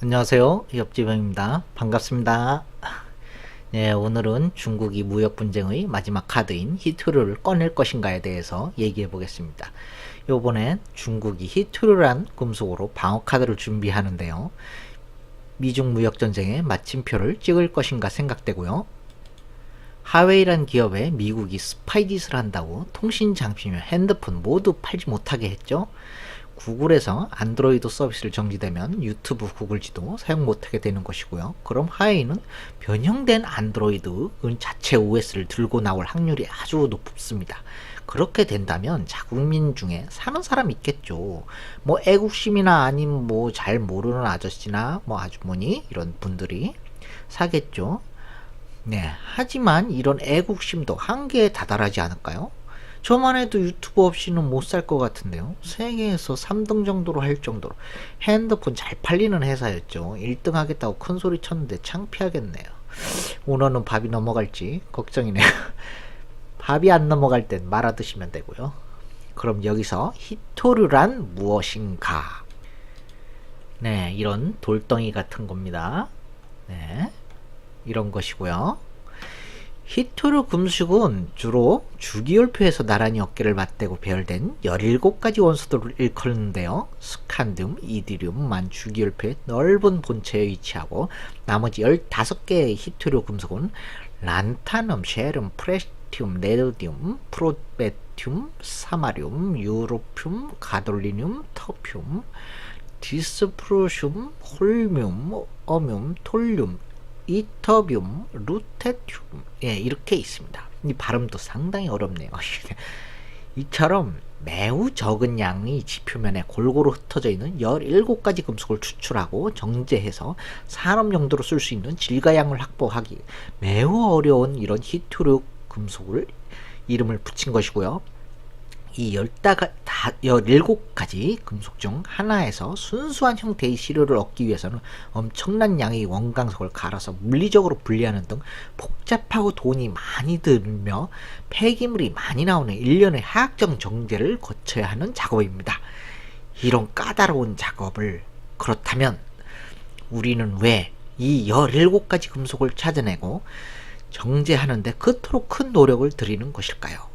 안녕하세요. 옆집형입니다. 반갑습니다. 네, 오늘은 중국이 무역 분쟁의 마지막 카드인 히토류를 꺼낼 것인가에 대해서 얘기해 보겠습니다. 요번엔 중국이 히토류란 금속으로 방어 카드를 준비하는데요. 미중 무역 전쟁에 마침표를 찍을 것인가 생각되고요. 하웨이란 기업에 미국이 스파이 짓을 한다고 통신 장비며 핸드폰 모두 팔지 못하게 했죠. 구글에서 안드로이드 서비스를 정지되면 유튜브 구글 지도 사용 못하게 되는 것이고요. 그럼 하웨이는 변형된 안드로이드 자체 OS를 들고 나올 확률이 아주 높습니다. 그렇게 된다면 자국민 중에 사는 사람 있겠죠. 뭐 애국심이나 아니면 뭐 잘 모르는 아저씨나 뭐 아주머니 이런 분들이 사겠죠. 네, 하지만 이런 애국심도 한계에 다다르지 않을까요? 저만 해도 유튜브 없이는 못 살 것 같은데요. 세계에서 3등 정도로 할 정도로 핸드폰 잘 팔리는 회사였죠. 1등 하겠다고 큰 소리 쳤는데 창피하겠네요. 오늘은 밥이 넘어갈지 걱정이네요. 밥이 안 넘어갈 땐 말아 드시면 되고요. 그럼 여기서 히토류란 무엇인가? 네, 이런 돌덩이 같은 겁니다. 네, 이런 것이고요. 히토류 금속은 주로 주기율표에서 나란히 어깨를 맞대고 배열된 17가지 원소들을 일컫는데요. 스칸듐, 이디듐, 만 주기율표의 넓은 본체에 위치하고 나머지 15개의 히토류 금속은 란타늄, 쉐름, 프레티움, 네오디움, 프로베튬, 사마륨, 유로튬, 가돌리늄, 터듐, 디스프로슘, 홀뮴, 어뮴, 톨륨, 이터뵴, 루테튬, 예, 이렇게 있습니다. 이 발음도 상당히 어렵네요. 이처럼 매우 적은 양의 지표면에 골고루 흩어져 있는 17가지 금속을 추출하고 정제해서 산업 용도로 쓸 수 있는 질가량을 확보하기 매우 어려운 이런 히토류 금속을 이름을 붙인 것이고요. 이 17가지 금속 중 하나에서 순수한 형태의 시료를 얻기 위해서는 엄청난 양의 원광석을 갈아서 물리적으로 분리하는 등 복잡하고 돈이 많이 들며 폐기물이 많이 나오는 일련의 화학적 정제를 거쳐야 하는 작업입니다. 이런 까다로운 작업을 그렇다면 우리는 왜 이 17가지 금속을 찾아내고 정제하는데 그토록 큰 노력을 들이는 것일까요?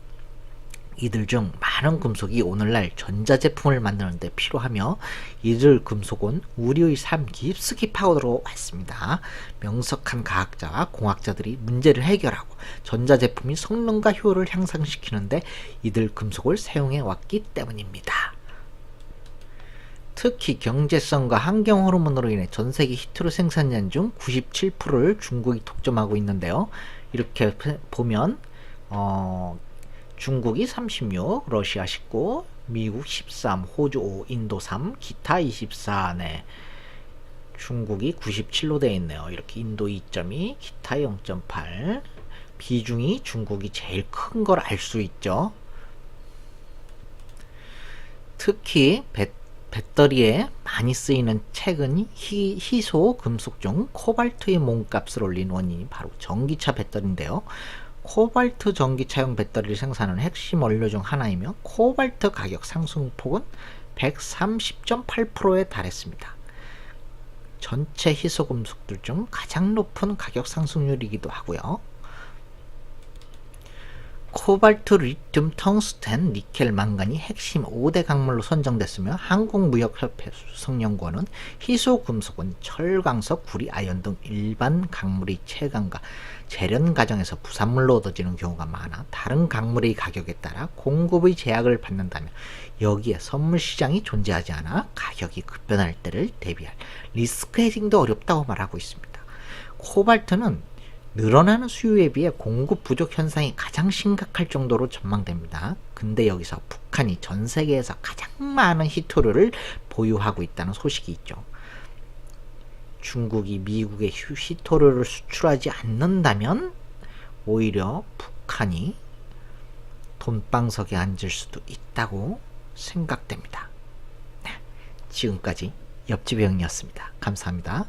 이들 중 많은 금속이 오늘날 전자제품을 만드는데 필요하며 이들 금속은 우리의 삶 깊숙이 파고들어 왔습니다. 명석한 과학자와 공학자들이 문제를 해결하고 전자제품이 성능과 효율을 향상시키는데 이들 금속을 사용해 왔기 때문입니다. 특히 경제성과 환경 호르몬으로 인해 전세계 히토류 생산량 중 97%를 중국이 독점하고 있는데요. 이렇게 보면 중국이 36, 러시아 19, 미국 13, 호주 5, 인도 3, 기타 24, 네. 중국이 97로 되어 있네요. 이렇게 인도 2.2, 기타 0.8. 비중이 중국이 제일 큰 걸 알 수 있죠. 특히 배터리에 많이 쓰이는 최근 희소 금속 중 코발트의 몸값을 올린 원인이 바로 전기차 배터리인데요. 코발트 전기차용 배터리를 생산하는 핵심 원료 중 하나이며 코발트 가격 상승폭은 130.8%에 달했습니다. 전체 희소금속들 중 가장 높은 가격 상승률이기도 하고요. 코발트, 리튬, 텅스텐, 니켈, 망간이 핵심 5대 강물로 선정됐으며 한국무역협회 수석연구원은 희소금속은 철, 광석, 구리, 아연 등 일반 강물의 채광과 재련 과정에서 부산물로 얻어지는 경우가 많아 다른 강물의 가격에 따라 공급의 제약을 받는다며 여기에 선물 시장이 존재하지 않아 가격이 급변할 때를 대비할 리스크 헤징도 어렵다고 말하고 있습니다. 코발트는 늘어나는 수요에 비해 공급 부족 현상이 가장 심각할 정도로 전망됩니다. 근데 여기서 북한이 전 세계에서 가장 많은 히토류를 보유하고 있다는 소식이 있죠. 중국이 미국에 히토류를 수출하지 않는다면 오히려 북한이 돈방석에 앉을 수도 있다고 생각됩니다. 네, 지금까지 옆집 형이었습니다. 감사합니다.